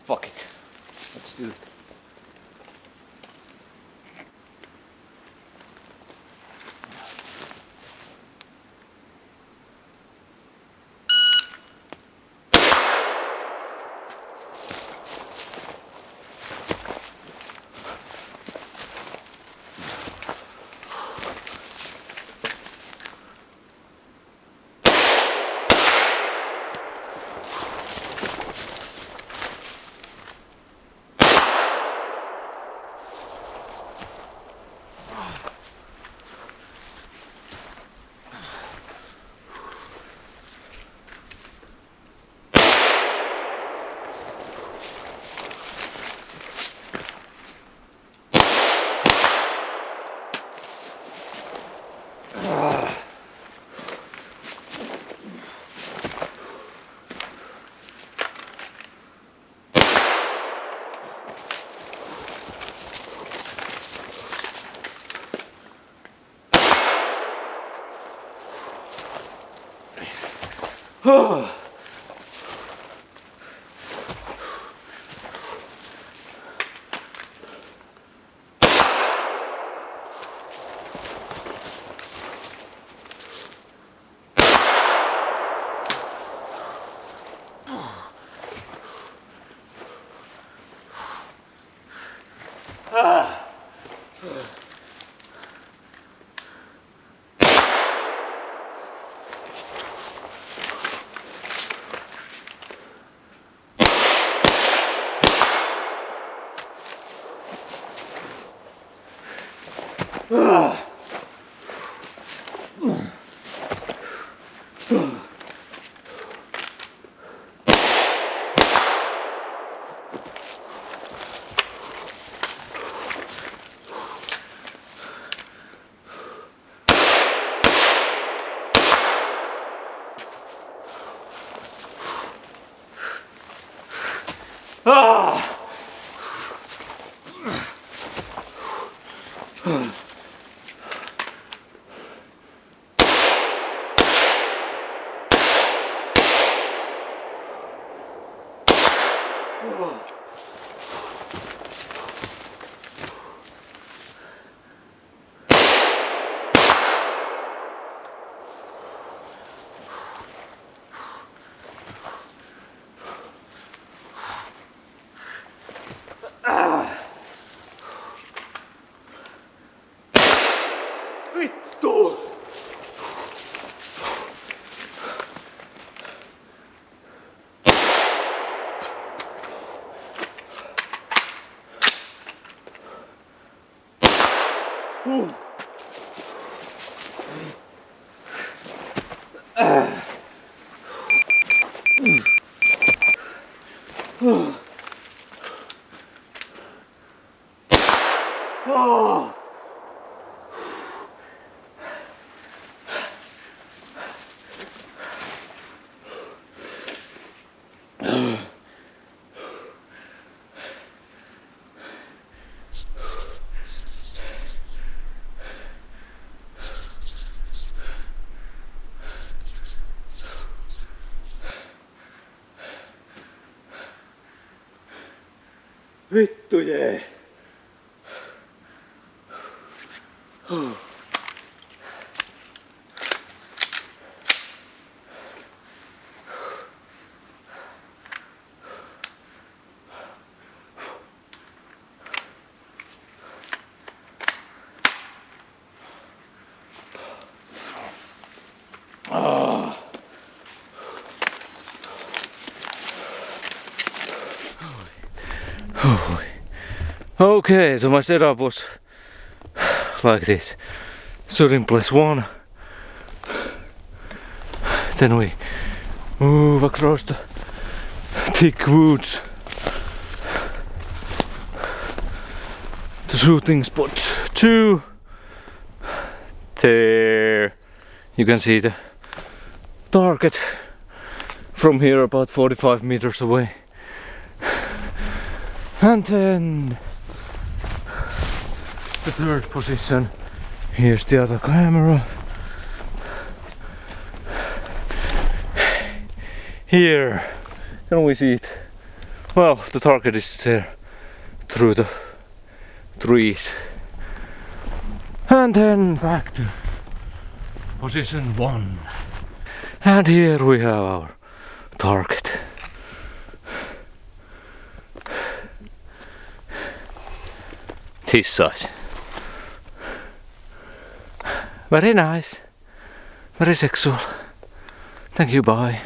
Fuck it. Let's do it. Vittu! Oh. Vittu jee. Okay, so my setup was like this. Shooting place 1. Then we move across the thick woods to shooting spot 2. There you can see the target from here about 45 meters away. And then the third position. Here's the other camera. Here can we see it Well, the target is there through the trees. And then back to position 1. And here we have our target. This size. Very nice. Very sexual. Thank you, bye.